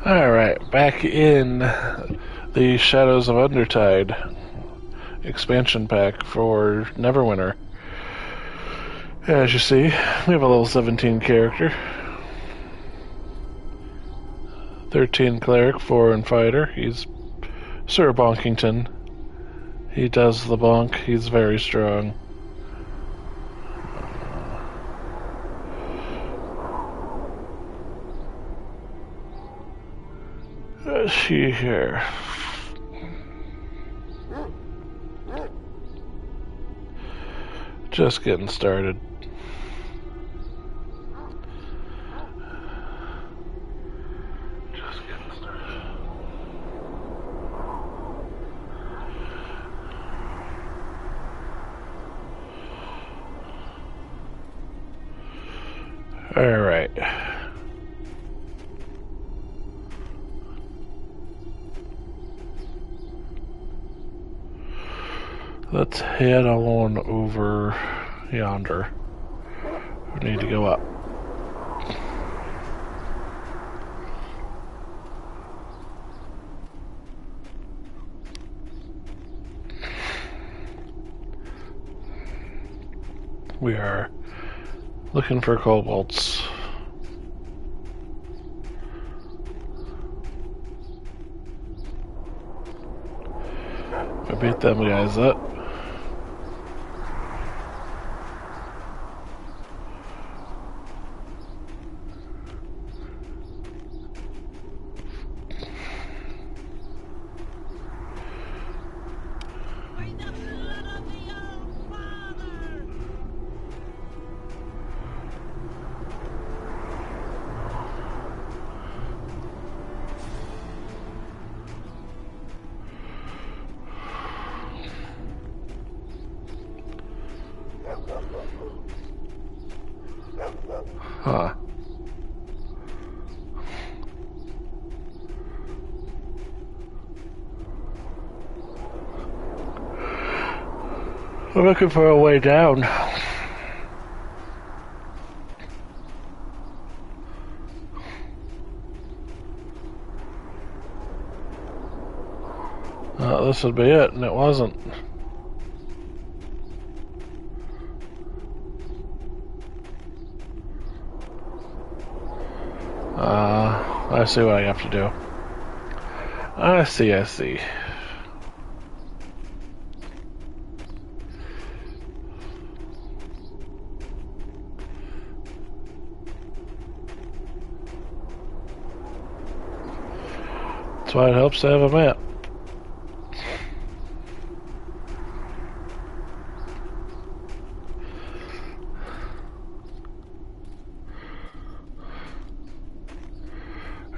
Alright, back in the Shadows of Undertide expansion pack for Neverwinter. As you see, we have a level 17 character, 13 cleric, 4 in fighter. He's Sir Bonkington. He does the bonk. He's very strong. Let's see here. Just getting started. Alright. Let's head on over yonder. We need to go up. We are looking for kobolds. I beat them guys up. Huh. I'm looking for a way down. This would be it, and it wasn't. I see what I have to do. I see. That's why it helps to have a map.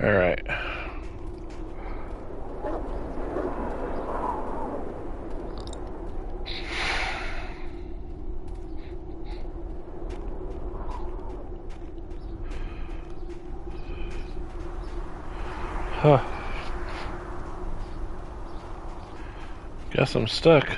Alright. Huh. Guess I'm stuck.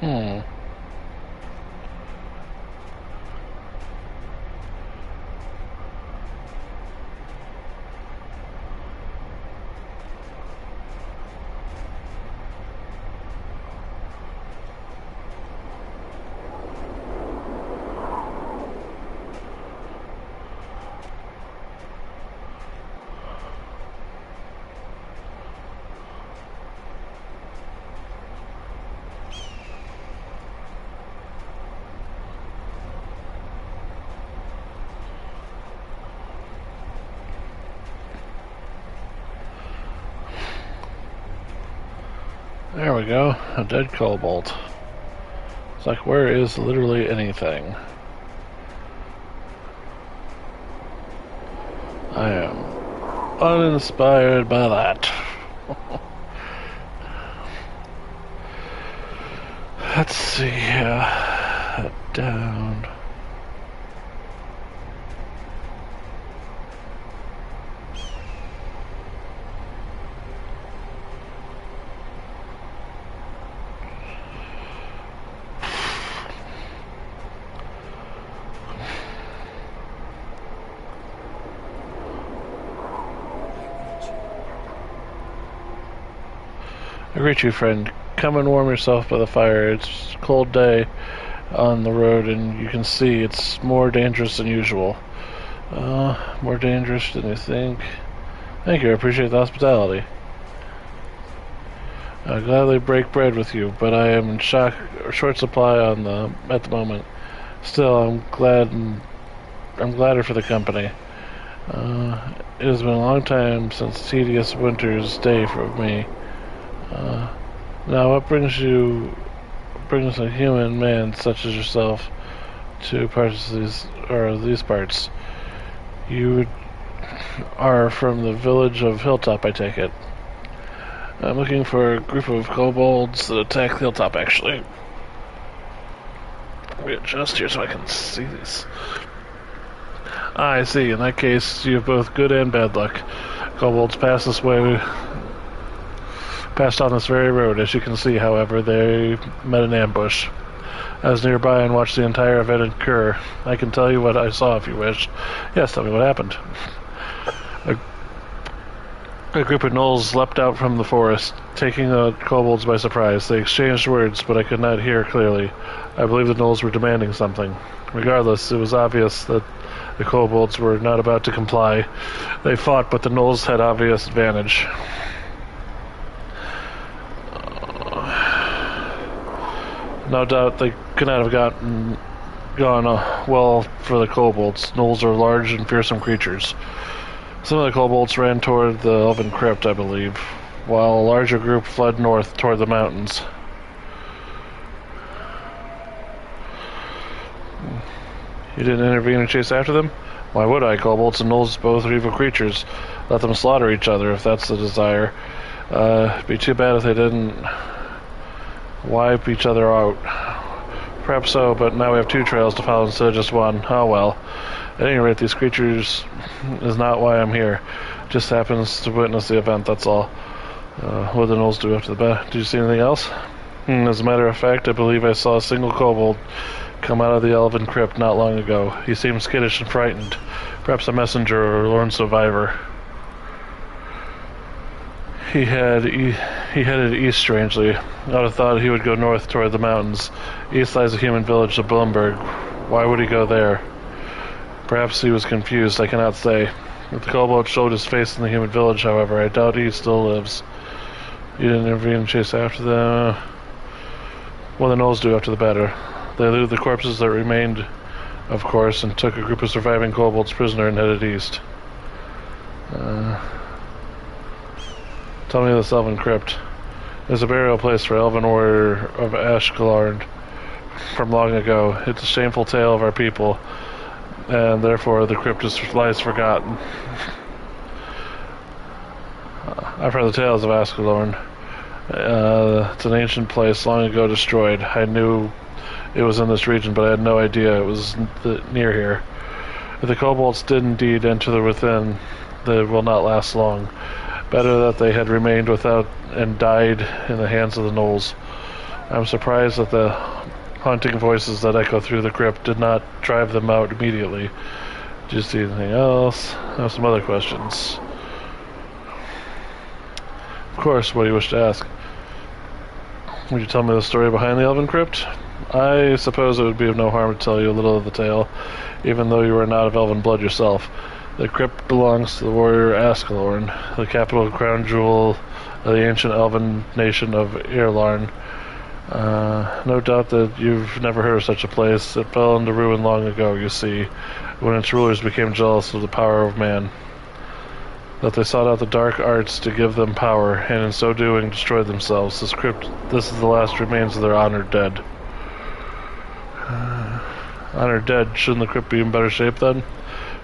Hmm. There we go, a dead kobold. It's like, where is literally anything? I am uninspired by that. Let's see, down. I greet you, friend. Come and warm yourself by the fire. It's a cold day on the road, and you can see it's more dangerous than usual. More dangerous than you think. Thank you, I appreciate the hospitality. I'll gladly break bread with you, but I am in short supply at the moment. Still, I'm gladder for the company. It has been a long time since tedious winter's day for me. Now, what brings a human man such as yourself to these parts? You are from the village of Hilltop, I take it. I'm looking for a group of kobolds that attack Hilltop, actually. Let me adjust here so I can see these. I see. In that case, you have both good and bad luck. Kobolds passed on this very road. As you can see, however, they met an ambush. I was nearby and watched the entire event occur. I can tell you what I saw if you wish. Yes, tell me what happened. A group of gnolls leapt out from the forest, taking the kobolds by surprise. They exchanged words, but I could not hear clearly. I believe the gnolls were demanding something. Regardless, it was obvious that the kobolds were not about to comply. They fought, but the gnolls had obvious advantage. No doubt they could not have gone well for the kobolds. Gnolls are large and fearsome creatures. Some of the kobolds ran toward the elven crypt, I believe, while a larger group fled north toward the mountains. You didn't intervene and chase after them? Why would I? Kobolds and gnolls both are evil creatures. Let them slaughter each other if that's the desire. It'd be too bad if they didn't wipe each other out. Perhaps so, but now we have two trails to follow instead of just one. Oh well. At any rate, these creatures is not why I'm here. Just happens to witness the event, that's all. What did the gnolls do after the battle? Did you see anything else? As a matter of fact, I believe I saw a single kobold come out of the elven crypt not long ago. He seemed skittish and frightened. Perhaps a messenger or a lone survivor. He headed east strangely. I would have thought he would go north toward the mountains. East lies the human village of Bloomberg. Why would he go there? Perhaps he was confused, I cannot say. If the kobold showed his face in the human village, however, I doubt he still lives. You didn't intervene and chase after them? What the gnolls do after the battle? They looted the corpses that remained, of course, and took a group of surviving kobolds prisoner and headed east. Tell me of this elven crypt. There's a burial place for elven warrior of Ashkelard from long ago. It's a shameful tale of our people, and therefore the crypt lies forgotten. I've heard the tales of Ashkelard. It's an ancient place long ago destroyed. I knew it was in this region, but I had no idea it was near here. If the kobolds did indeed enter the within, they will not last long. Better that they had remained without and died in the hands of the gnolls. I'm surprised that the haunting voices that echo through the crypt did not drive them out immediately. Do you see anything else? I have some other questions. Of course, what do you wish to ask? Would you tell me the story behind the Elven Crypt? I suppose it would be of no harm to tell you a little of the tale, even though you are not of Elven blood yourself. The crypt belongs to the warrior Ascalorn, the capital and crown jewel of the ancient Elven nation of Irlarn. No doubt that you've never heard of such a place. It fell into ruin long ago, you see, when its rulers became jealous of the power of man. That they sought out the dark arts to give them power, and in so doing destroyed themselves. This is the last remains of their honored dead. Honored dead, shouldn't the crypt be in better shape then?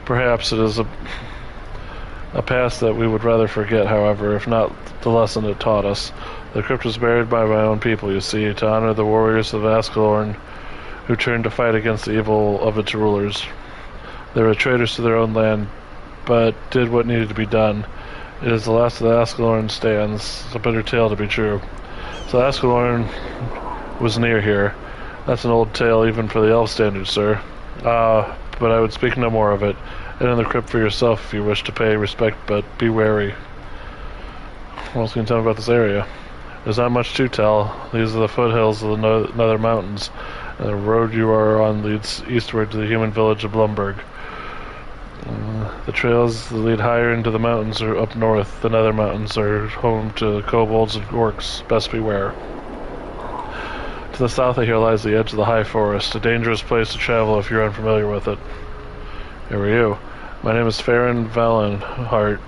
Perhaps it is a past that we would rather forget, however, if not the lesson it taught us. The crypt was buried by my own people, you see, to honor the warriors of Ascalorn who turned to fight against the evil of its rulers. They were traitors to their own land, but did what needed to be done. It is the last of the Ascalorn stands. It's a bitter tale to be true. So Ascalorn was near here. That's an old tale even for the elf standards, sir. But I would speak no more of it. Enter the crypt for yourself if you wish to pay respect, but be wary. What else can you tell me about this area? There's not much to tell. These are the foothills of the Nether Mountains, and the road you are on leads eastward to the human village of Blumberg. The trails that lead higher into the mountains are up north. The Nether Mountains are home to kobolds and orcs. Best beware. To the south of here lies the edge of the High Forest, a dangerous place to travel if you're unfamiliar with it. Who are you? My name is Farron Valenhart,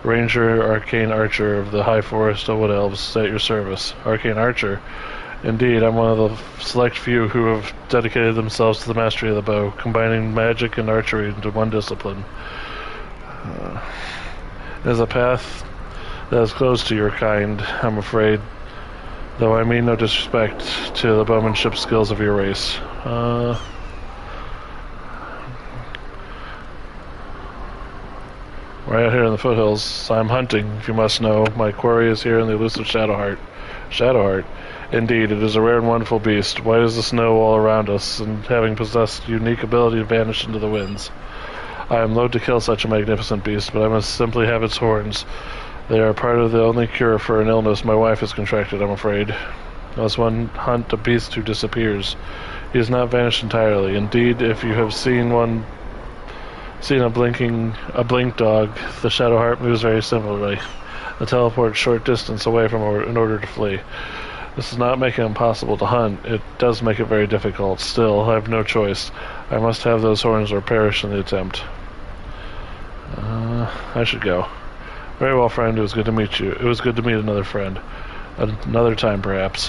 Ranger Arcane Archer of the High Forest of Wood Elves, at your service. Arcane Archer? Indeed, I'm one of the select few who have dedicated themselves to the mastery of the bow, combining magic and archery into one discipline. It is a path that is closed to your kind, I'm afraid, though I mean no disrespect to the bowmanship skills of your race. Right out here in the foothills, I'm hunting, if you must know. My quarry is here in the elusive Shadowheart. Shadowheart? Indeed, it is a rare and wonderful beast, white as the snow all around us, and having possessed unique ability to vanish into the winds. I am loath to kill such a magnificent beast, but I must simply have its horns. They are part of the only cure for an illness my wife has contracted, I'm afraid. Unless one hunt a beast who disappears. He has not vanished entirely. Indeed, if you have seen a blink dog, the Shadowheart moves very similarly. They teleport short distance away from her in order to flee. This does not make it impossible to hunt. It does make it very difficult. Still, I have no choice. I must have those horns or perish in the attempt. I should go. Very well, friend. It was good to meet you. It was good to meet another friend. Another time, perhaps.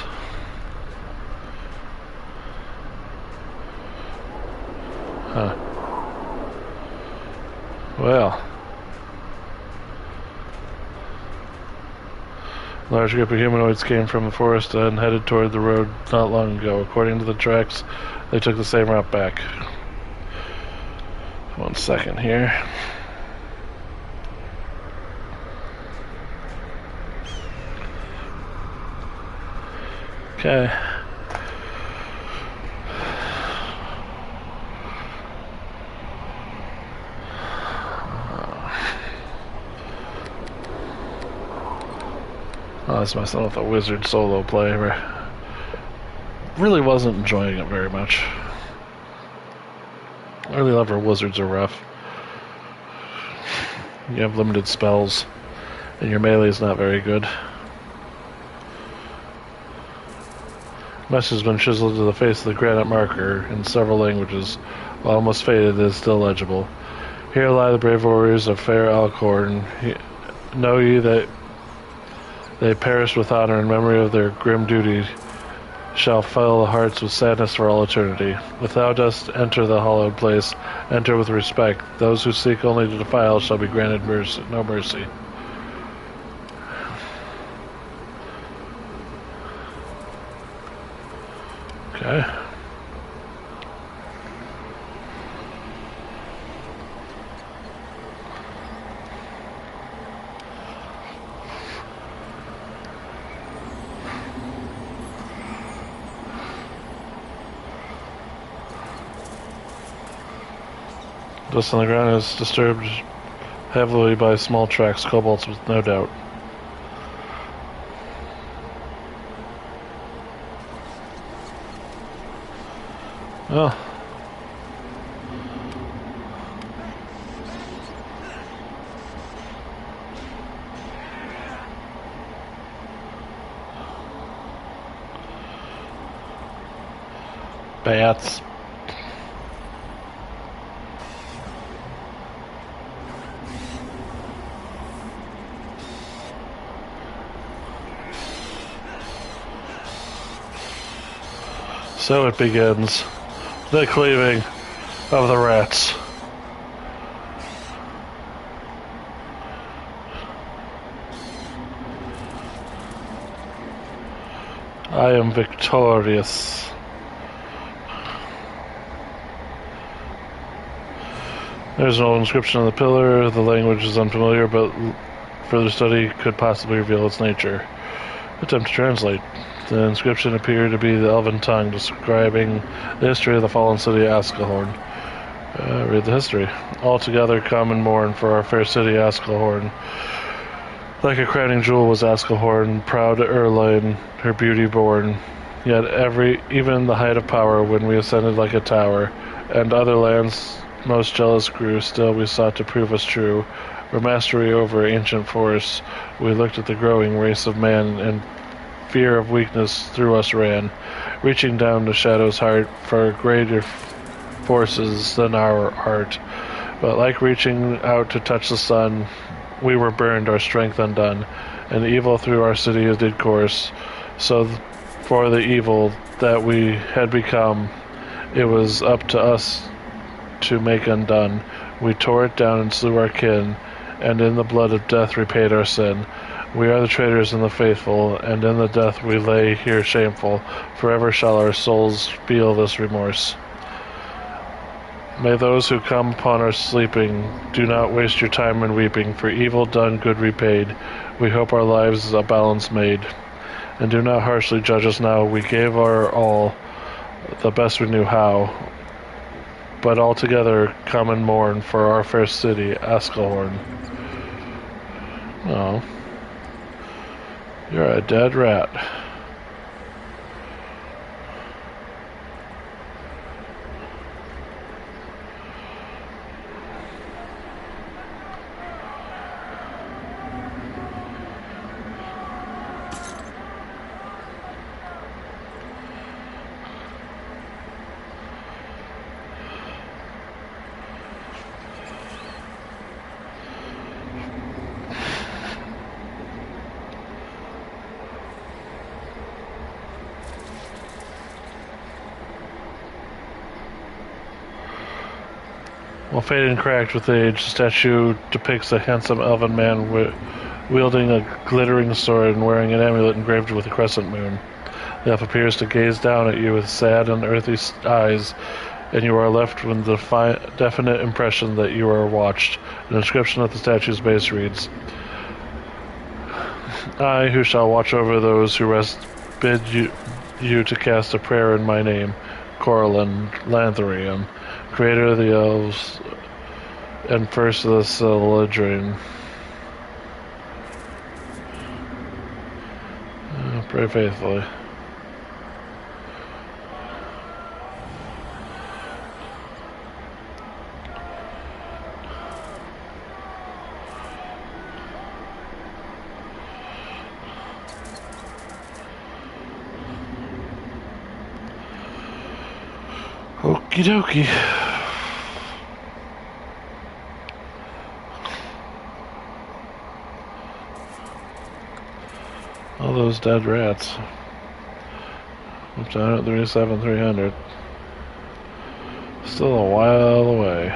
Huh. Well. A large group of humanoids came from the forest and headed toward the road not long ago. According to the tracks, they took the same route back. 1 second here. Okay. Oh, that's myself a wizard solo play. Really wasn't enjoying it very much. Early level wizards are rough. You have limited spells, and your melee is not very good. Message has been chiseled to the face of the granite marker in several languages. While almost faded, it is still legible. Here lie the brave warriors of fair Alcorn. Know ye that they perished with honor in memory of their grim duty, shall fill the hearts with sadness for all eternity. If thou dost enter the hallowed place, enter with respect. Those who seek only to defile shall be granted mercy, no mercy. Okay. Dust on the ground is disturbed heavily by small tracks, kobolds with no doubt. Well, bats. So it begins. The cleaving of the rats. I am victorious. There's an old inscription on the pillar. The language is unfamiliar, but further study could possibly reveal its nature. Attempt to translate. The inscription appeared to be the elven tongue, describing the history of the fallen city of Askelhorn. Read the history. Altogether come and mourn for our fair city Askelhorn. Like a crowning jewel was Askelhorn, proud Erline, her beauty born. Yet even the height of power, when we ascended like a tower, and other lands most jealous grew, still we sought to prove us true. For mastery over ancient forests, we looked at the growing race of man, and fear of weakness through us ran, reaching down to Shadow's heart for greater forces than our art. But like reaching out to touch the sun, we were burned, our strength undone, and evil through our city did course. So for the evil that we had become, it was up to us to make undone. We tore it down and slew our kin, and in the blood of death repaid our sin. We are the traitors and the faithful, and in the death we lay here shameful. Forever shall our souls feel this remorse. May those who come upon our sleeping do not waste your time in weeping, for evil done, good repaid. We hope our lives a balance made, and do not harshly judge us now. We gave our all, the best we knew how, but altogether come and mourn for our fair city, Askelhorn. Oh, you're a dead rat. While faded and cracked with age, the statue depicts a handsome elven man wielding a glittering sword and wearing an amulet engraved with a crescent moon. The elf appears to gaze down at you with sad and earthy eyes, and you are left with the definite impression that you are watched. An inscription at the statue's base reads, I, who shall watch over those who rest, bid you to cast a prayer in my name, Corlin Lanthorium, creator of the elves and first of the Celadrin. Pray faithfully. Okie dokie. All those dead rats. Up to 137, 300. Still a while away.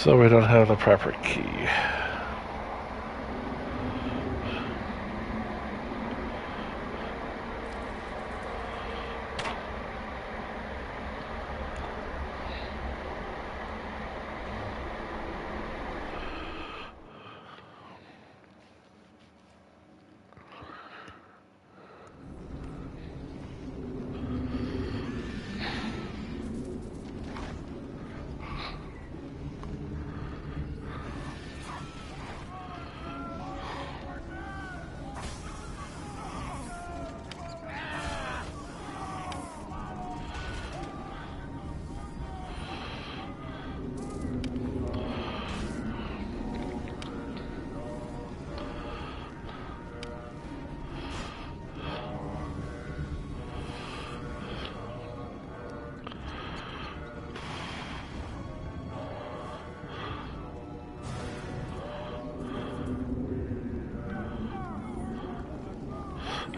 So we don't have the proper key.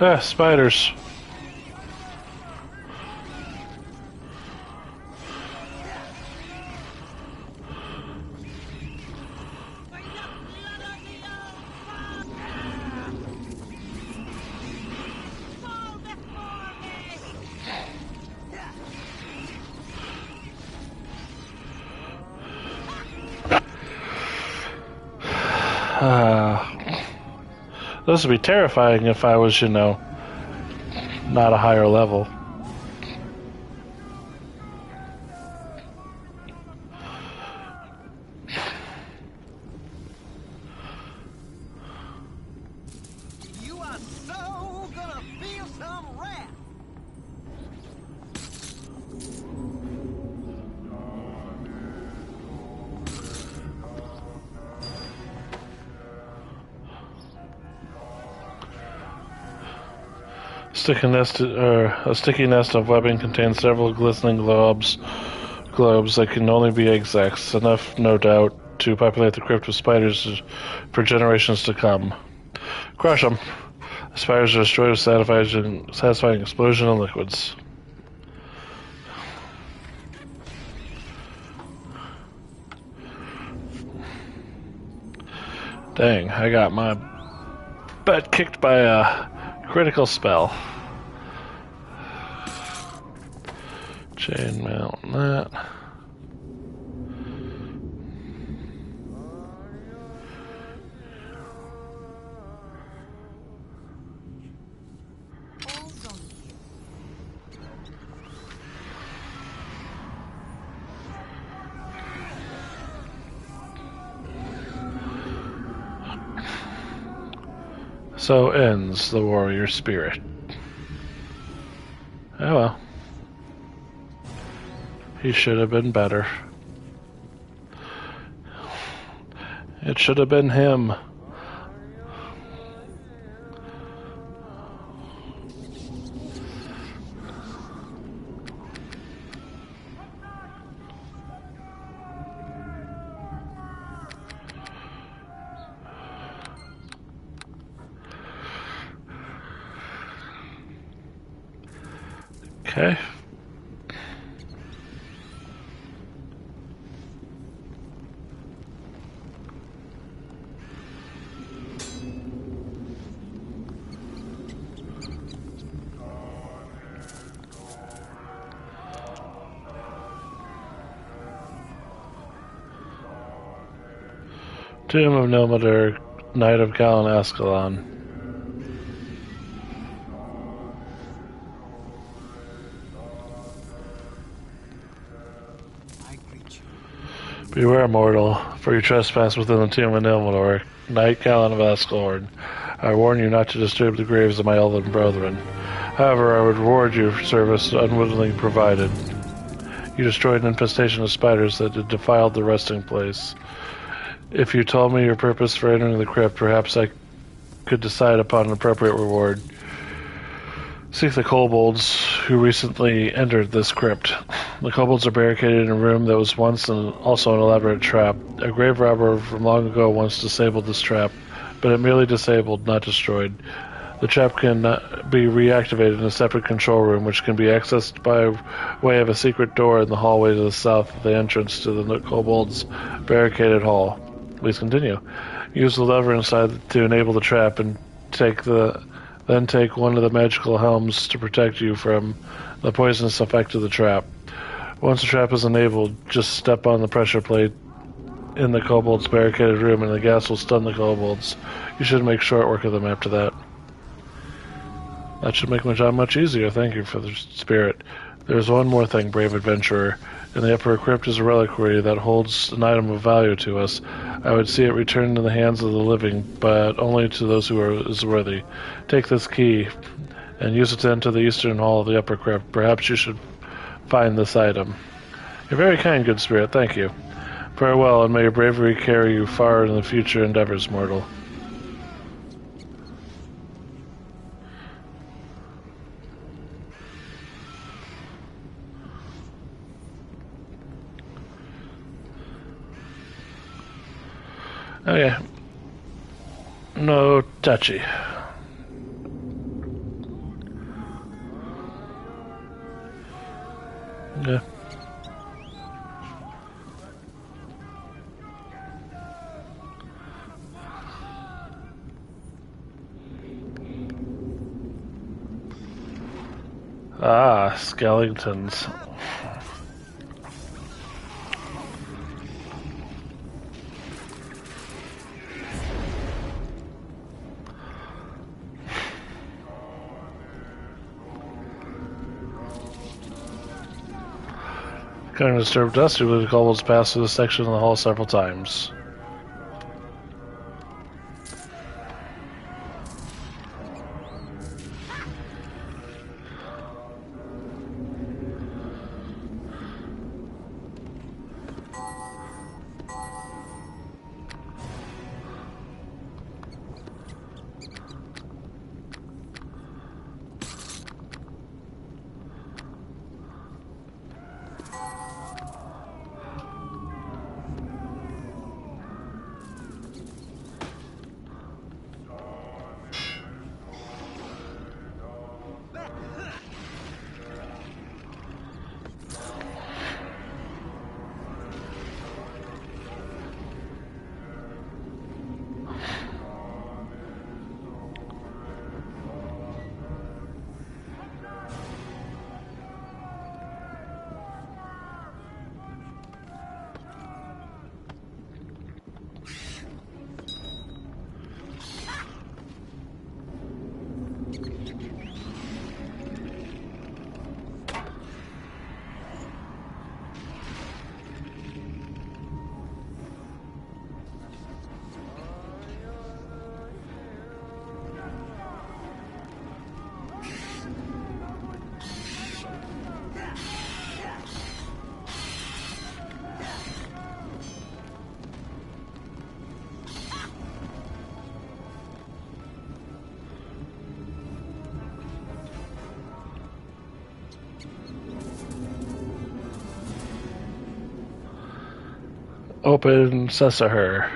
Ah, spiders. Those would be terrifying if I was, not a higher level. You are so gonna feel some wrath. A sticky nest of webbing contains several glistening globes that can only be exacts, enough, no doubt, to populate the crypt with spiders for generations to come. Crush them. The spiders are destroyed with satisfying explosion of liquids. Dang, I got my butt kicked by a critical spell. Chain mount that. So ends the warrior spirit. Oh well. He should have been better. It should have been him. Okay. Tomb of Nomador, Knight of Galan Ascalon. Beware, mortal, for you trespass within the tomb of Nomador, Knight Galan of Ascalon. I warn you not to disturb the graves of my elven brethren. However, I would reward you for service unwittingly provided. You destroyed an infestation of spiders that had defiled the resting place. If you told me your purpose for entering the crypt, perhaps I could decide upon an appropriate reward. Seek the kobolds who recently entered this crypt. The kobolds are barricaded in a room that was once also an elaborate trap. A grave robber from long ago once disabled this trap, but it merely disabled, not destroyed. The trap can be reactivated in a separate control room, which can be accessed by way of a secret door in the hallway to the south of the entrance to the kobold's barricaded hall. Please continue. Use the lever inside to enable the trap and then take one of the magical helms to protect you from the poisonous effect of the trap. Once the trap is enabled, just step on the pressure plate in the kobold's barricaded room and the gas will stun the kobolds. You should make short work of them after that. That should make my job much easier. Thank you for the spirit. There's one more thing, brave adventurer. In the upper crypt is a reliquary that holds an item of value to us. I would see it returned in the hands of the living, but only to those who are worthy. Take this key and use it to enter the eastern hall of the upper crypt. Perhaps you should find this item. You're very kind, good spirit. Thank you. Farewell, and may your bravery carry you far in the future endeavors, mortal. Okay. No touchy. Yeah. Ah, skeletons. Kind of disturbed us, we would almost passed through this section of the hall several times. Open Sessaher.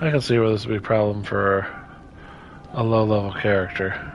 I can see where this would be a problem for a low-level character.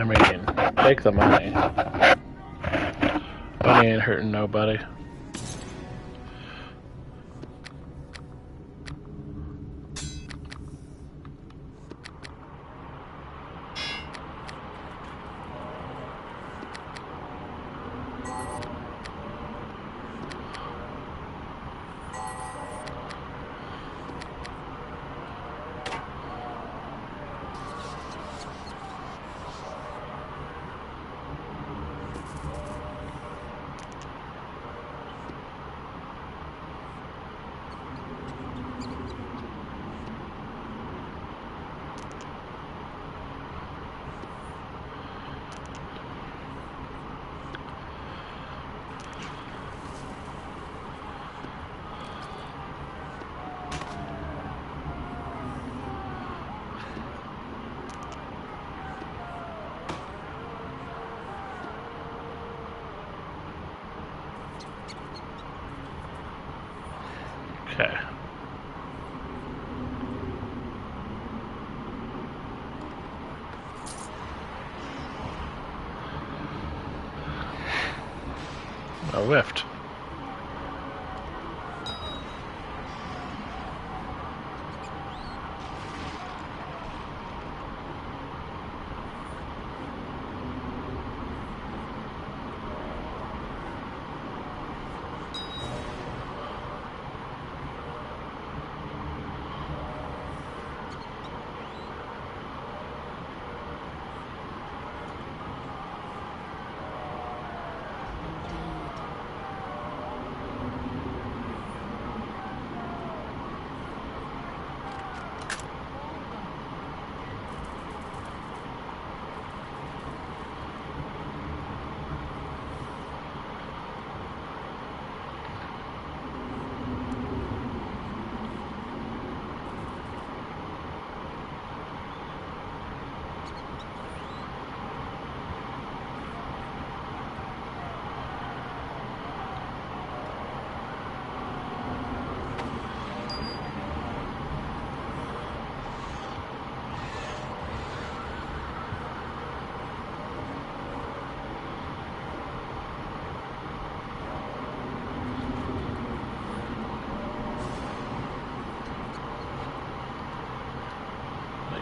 I mean, take the money. Money ain't hurting nobody. Okay. I whiffed.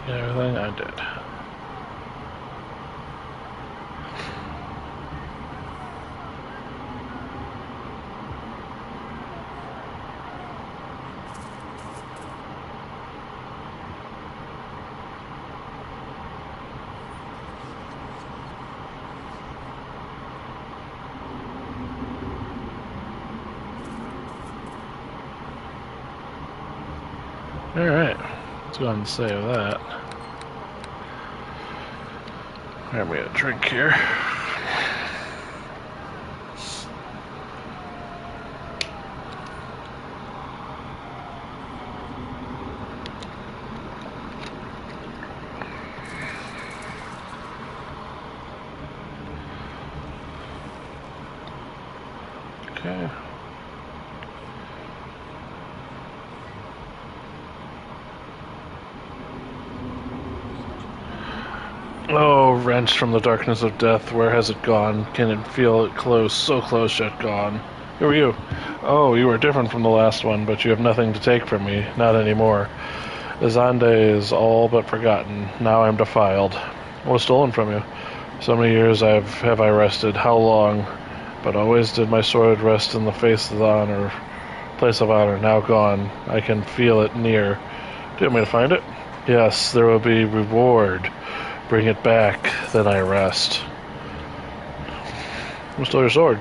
Everything I did. Alright, let's go ahead and save that. Grab me a drink here. Okay. Oh, wrenched from the darkness of death, where has it gone? Can it feel it close, so close yet gone? Who are you? Oh, you are different from the last one, but you have nothing to take from me, not anymore. Azande is all but forgotten. Now I'm defiled. What was stolen from you? So many years have I rested. How long? But always did my sword rest in the place of honor. Now gone. I can feel it near. Do you want me to find it? Yes, there will be reward. Bring it back, then I rest. Who stole your sword?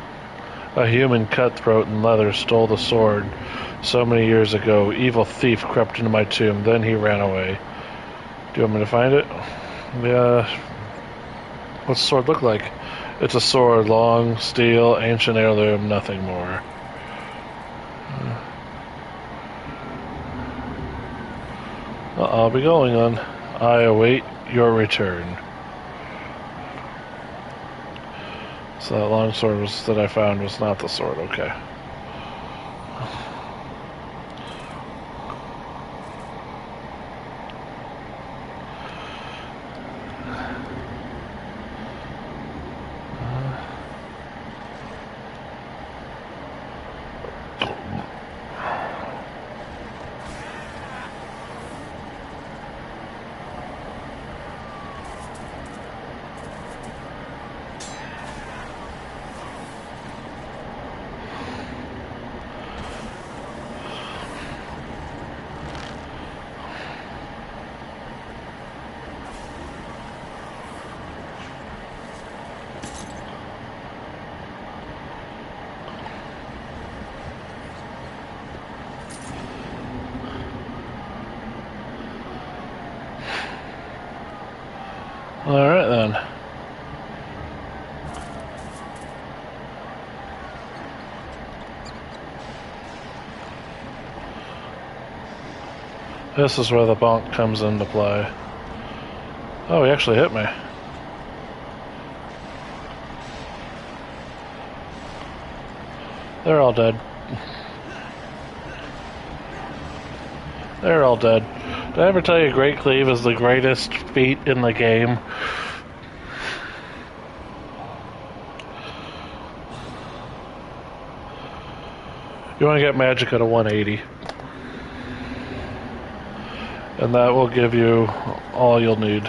A human cutthroat in leather stole the sword. So many years ago, evil thief crept into my tomb, then he ran away. Do you want me to find it? Yeah. What's the sword look like? It's a sword, long, steel, ancient heirloom, nothing more. I'll be going on. I await your return. So that long sword that I found was not the sword, okay. Alright then. This is where the bonk comes into play. Oh, he actually hit me. They're all dead. They're all dead. Did I ever tell you Great Cleave is the greatest feat in the game? You want to get magic at a 180. And that will give you all you'll need.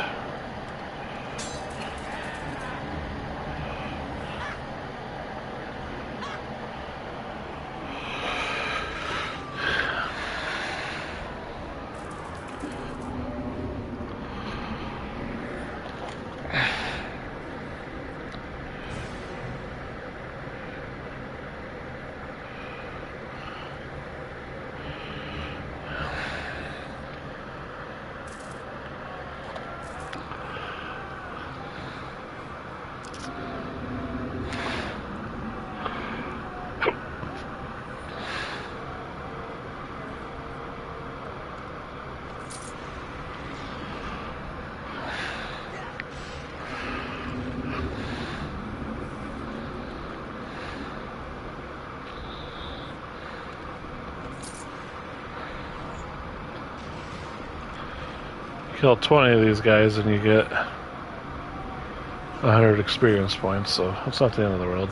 Kill 20 of these guys and you get 100 experience points, so it's not the end of the world.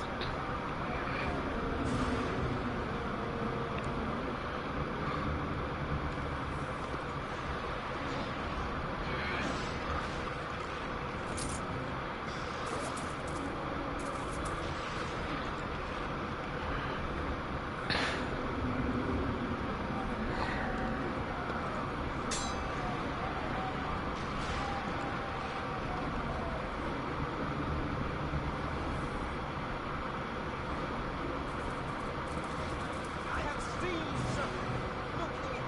I have seen something. Look here.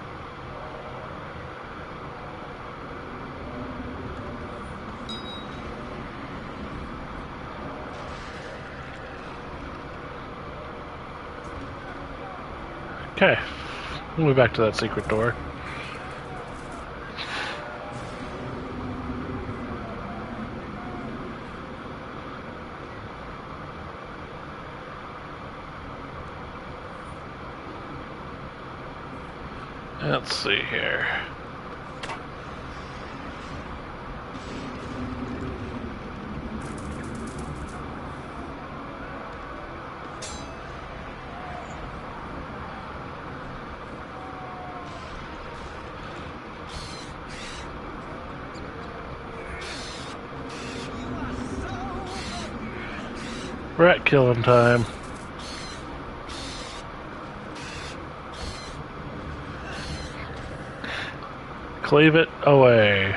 Okay, we'll move back to that secret door. Let's see here. Rat killing time. Cleave it away.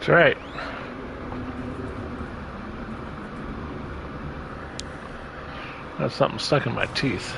That's right. That's something stuck in my teeth.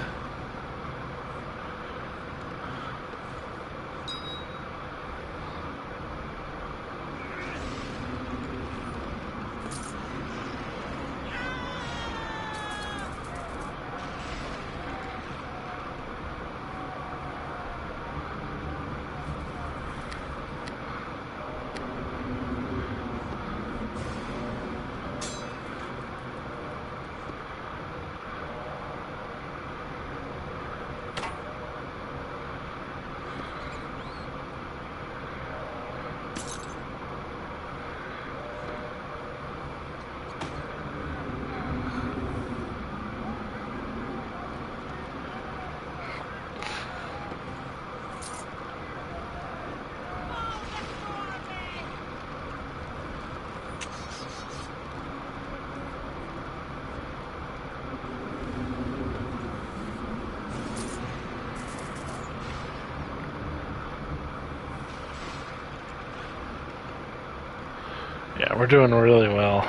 Yeah, we're doing really well.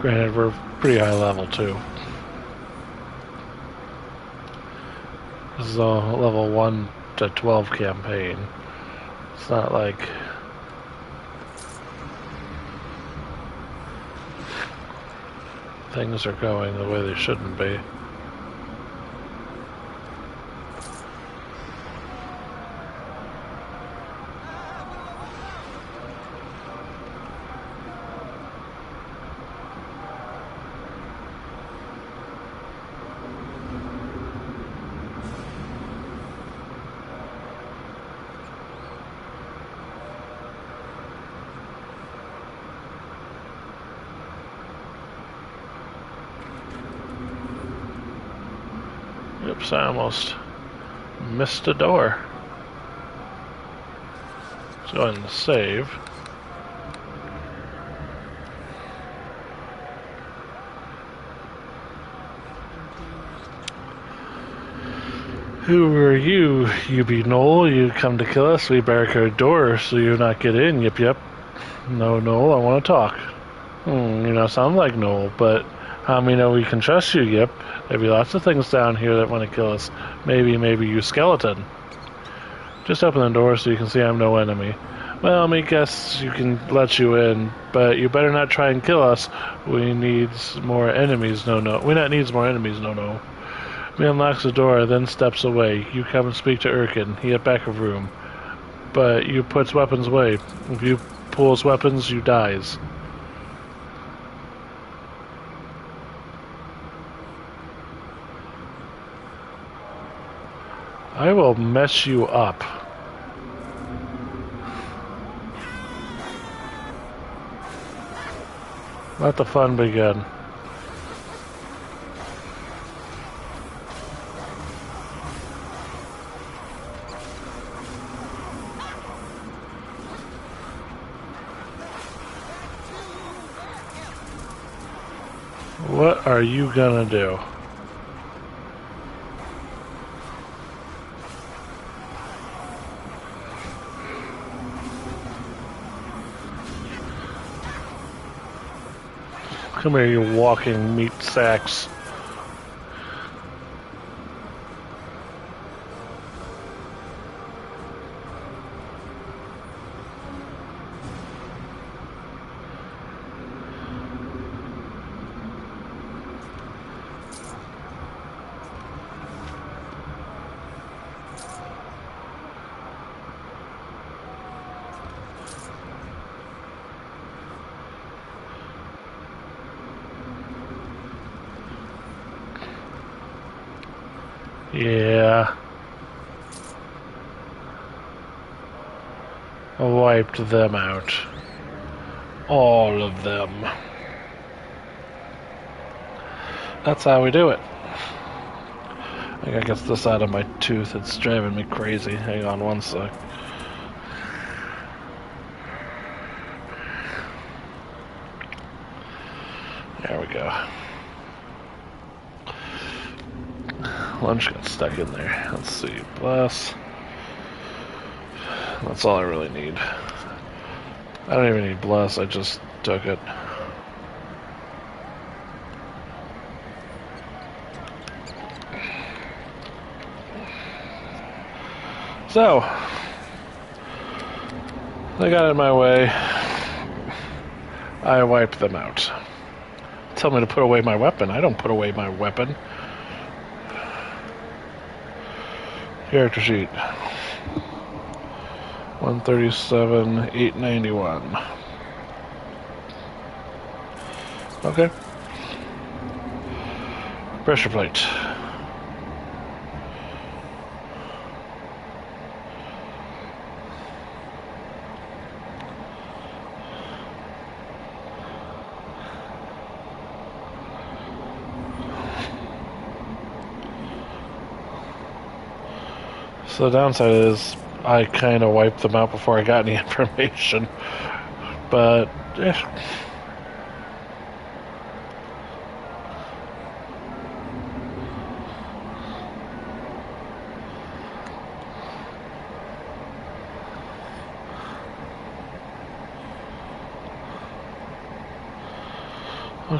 Granted, we're pretty high level too. This is a level 1 to 12 campaign. It's not like things are going the way they shouldn't be. Oops, I almost missed a door. Let's go ahead and save. Who are you? You be Noel? You come to kill us? We barricade doors so you not get in. Yep, yep. No, Noel, I want to talk. Sound like Noel, but how many know we can trust you? Yep. There'll be lots of things down here that want to kill us. Maybe you skeleton. Just open the door so you can see I'm no enemy. Well, I guess you can let you in, but you better not try and kill us. We needs more enemies, no. We not needs more enemies, no. He unlocks the door, then steps away. You come and speak to Erkin. He at back of room. But you puts weapons away. If you pulls weapons, you dies. I will mess you up. Let the fun begin. What are you gonna do? Come here, you walking meat sacks. Yeah. I wiped them out. All of them. That's how we do it. I think I get this out of my tooth. It's driving me crazy. Hang on one sec. There we go. Lunch got stuck in there. Let's see. Bless. That's all I really need. I don't even need bless. I just took it. So, they got in my way. I wiped them out. Tell me to put away my weapon. I don't put away my weapon. Character sheet. 137, 891. Okay. Pressure plate. So the downside is I kind of wiped them out before I got any information. But,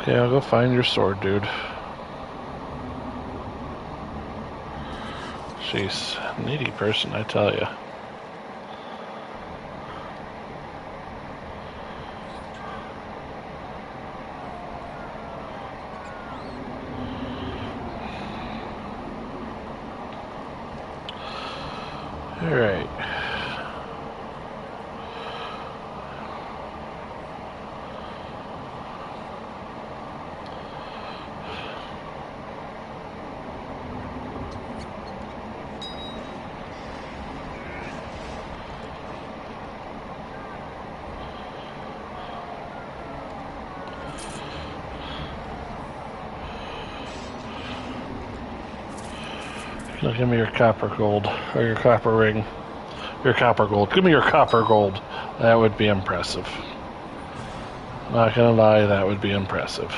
Okay, I'll go find your sword, dude. Jeez, needy person, I tell ya. Alright. Now give me your copper gold, or your copper ring. Your copper gold. Give me your copper gold. That would be impressive. Not gonna lie, that would be impressive.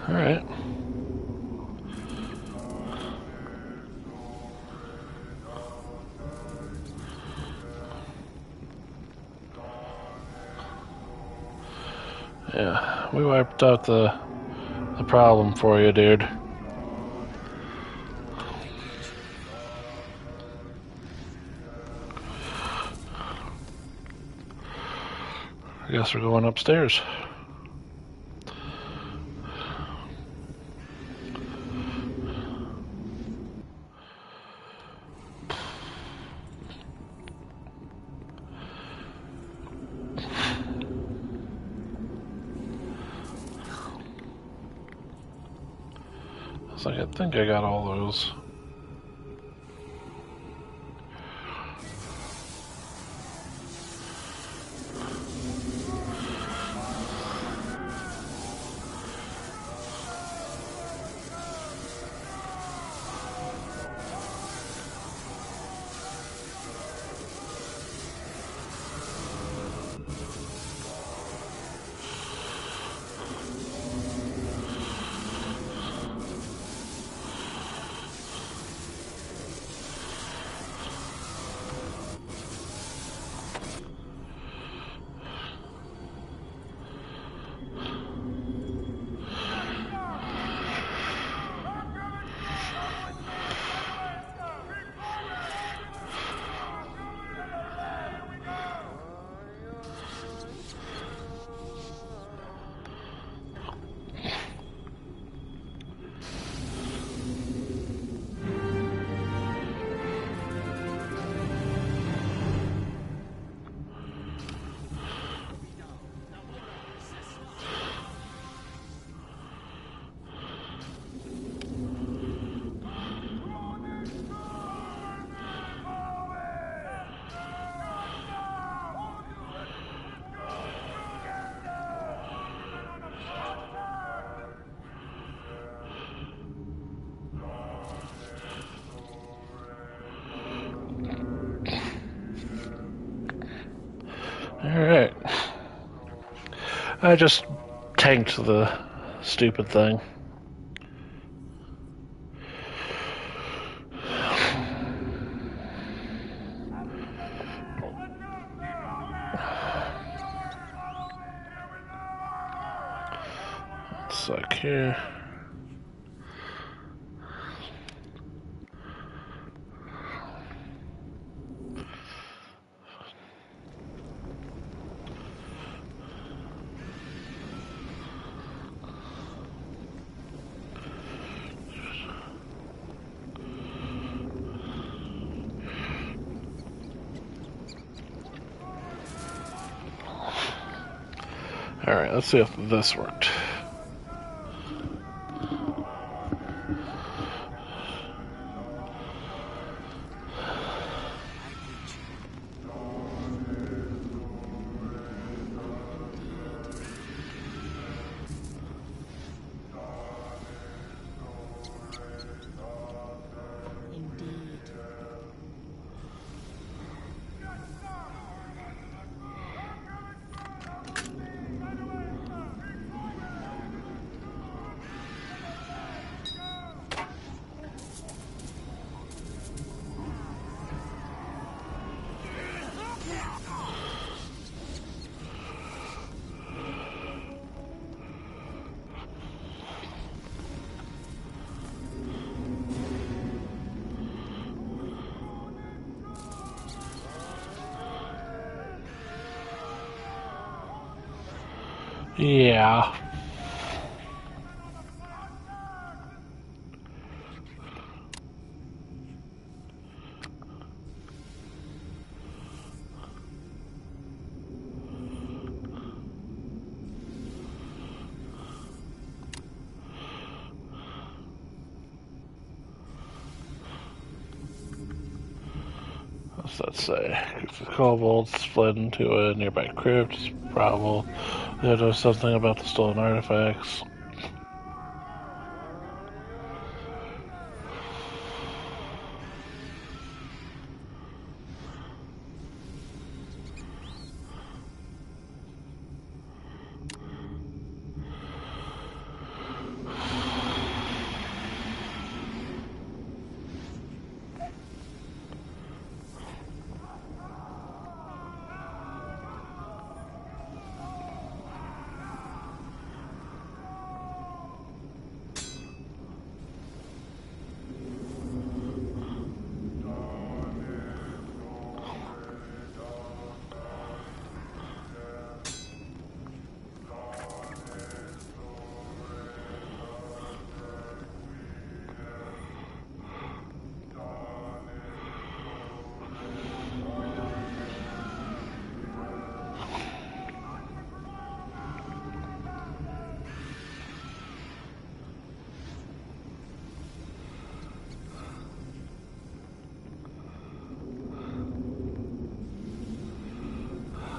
Alright. Yeah, we wiped out the problem for you, dude. I guess we're going upstairs. I think I got all those. Alright. I just tanked the stupid thing. It's like here. Alright, let's see if this worked. Yeah. What's that say? If the kobolds fled into a nearby crypt, it's probable they know something about the stolen artifacts.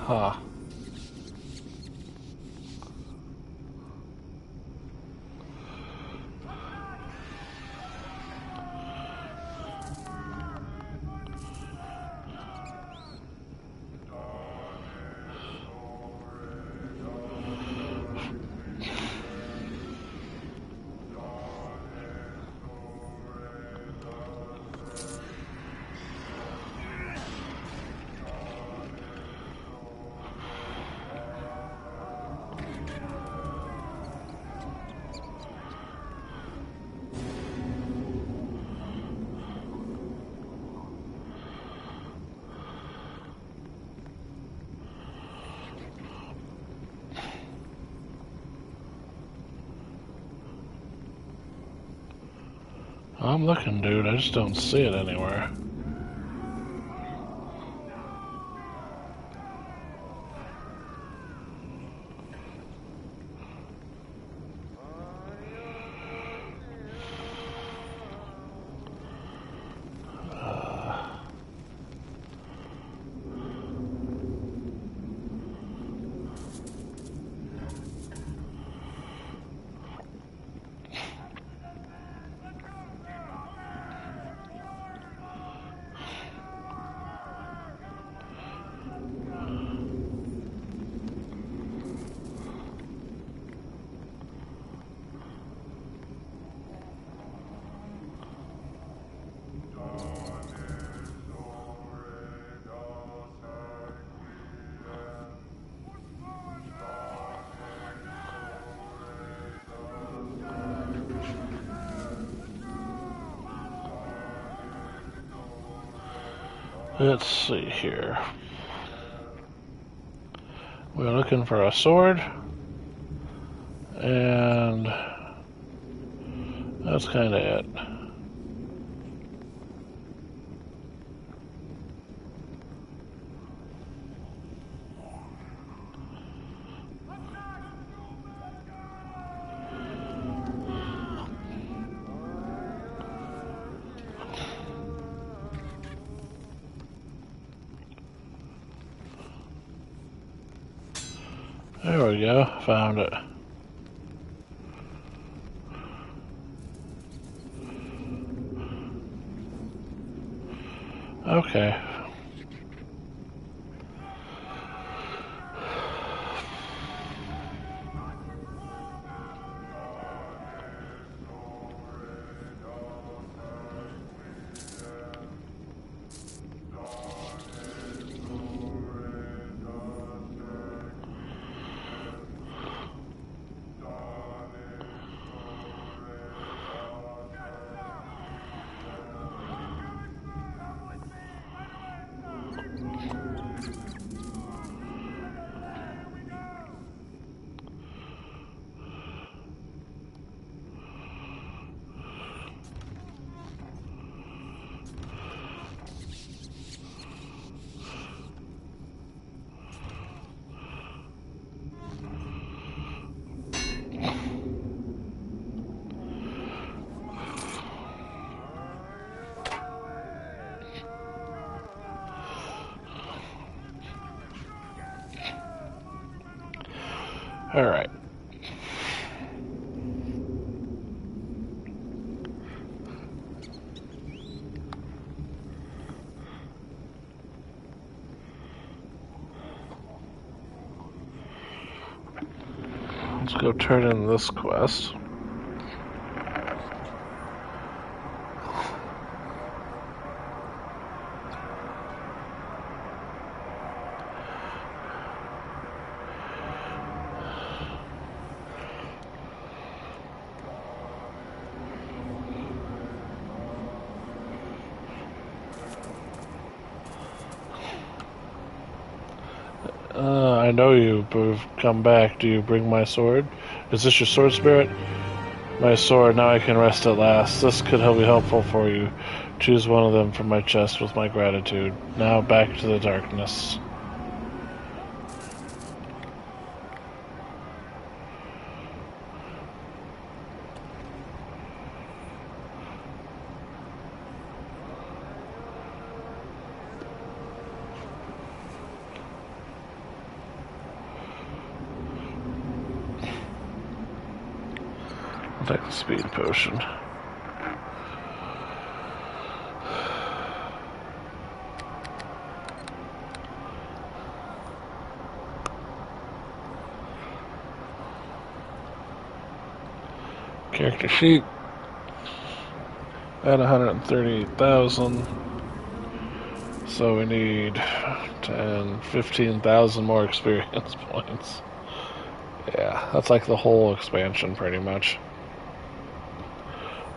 Huh. I'm looking, dude. I just don't see it anywhere. Let's see here. We're looking for a sword, and that's kind of it. There we go, found it. Okay. Alright. Let's go turn in this quest. I know you've come back. Do you bring my sword? Is this your sword spirit? My sword, now I can rest at last. This could be helpful for you. Choose one of them from my chest with my gratitude. Now back to the darkness. I'll take the speed potion. Character sheet at 138,000. So we need 15,000 more experience points. Yeah, that's like the whole expansion pretty much.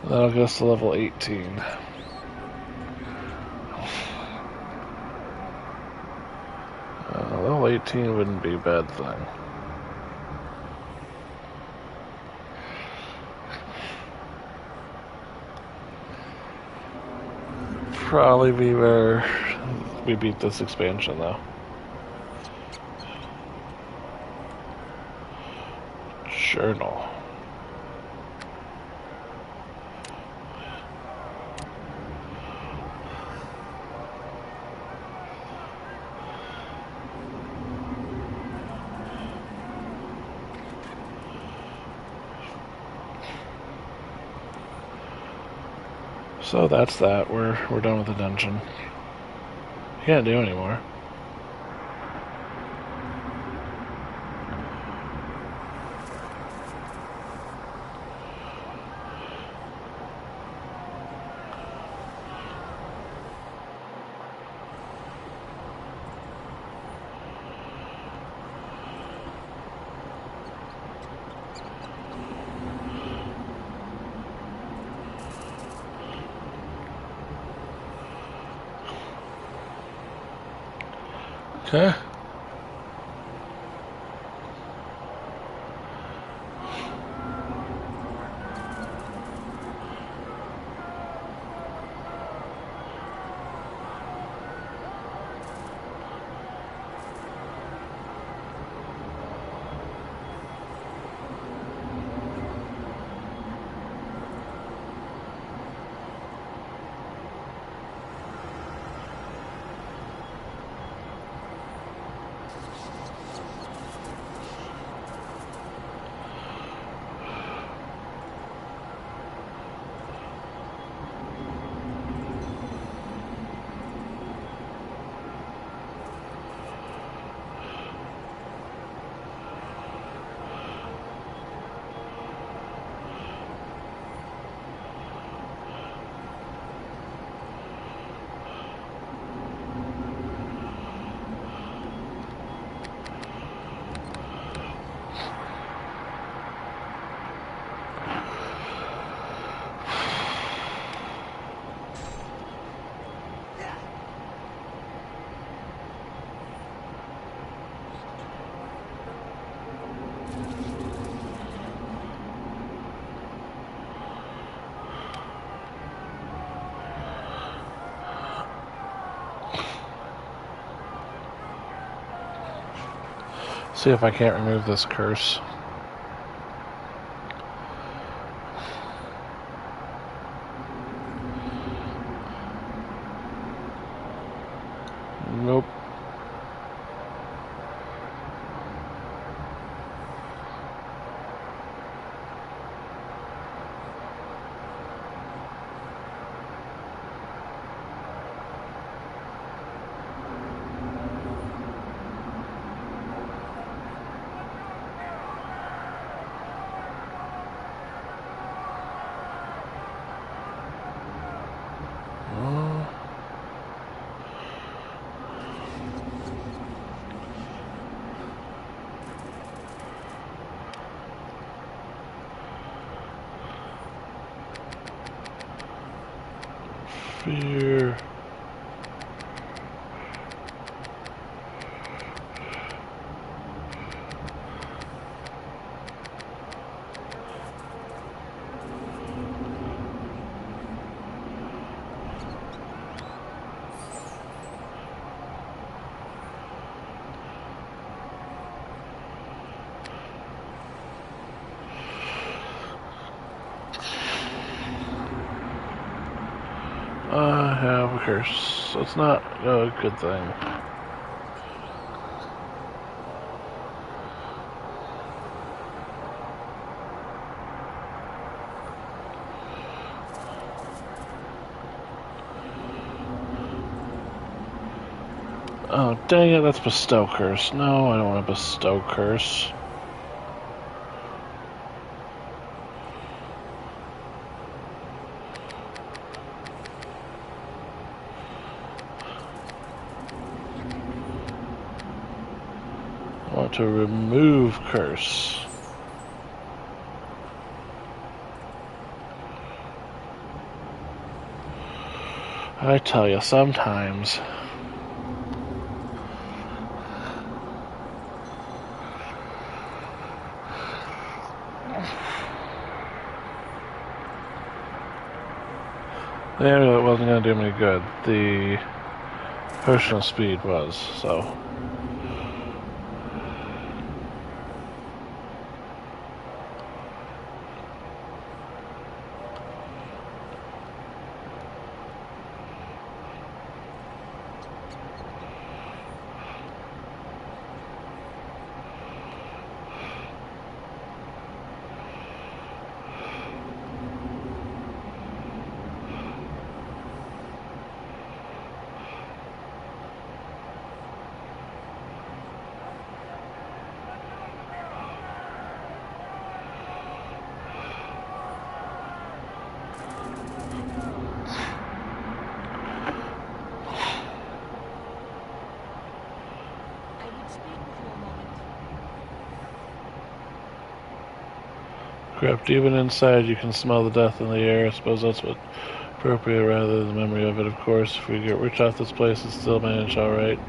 That'll get us to level 18. Level 18 wouldn't be a bad thing. Probably be where we beat this expansion though. Journal. So that's that. We're done with the dungeon. Can't do anymore. Okay. See if I can't remove this curse. Nope. Fear. I have a curse. That's not a good thing. Oh, dang it, that's bestow curse. No, I don't want to bestow curse. I want to remove curse. I tell you, sometimes. The amulet wasn't going to do me good. The potion of speed was, so. Correct. Even inside, you can smell the death in the air. I suppose that's what appropriate rather than the memory of it, of course. If we get rich off this place, it's still managed alright.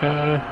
Okay.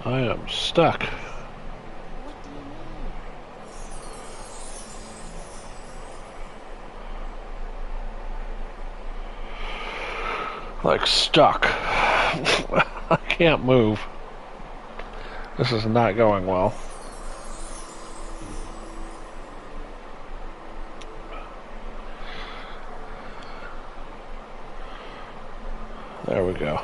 I am stuck. What do you mean? Like stuck. I can't move. This is not going well. There we go.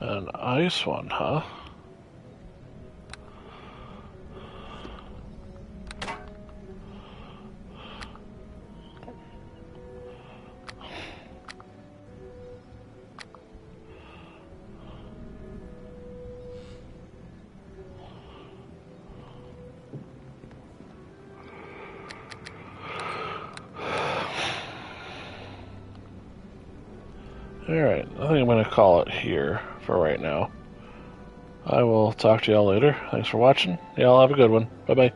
An ice one, huh? Alright, I think I'm going to call it here for right now. I will talk to y'all later. Thanks for watching. Y'all have a good one. Bye-bye.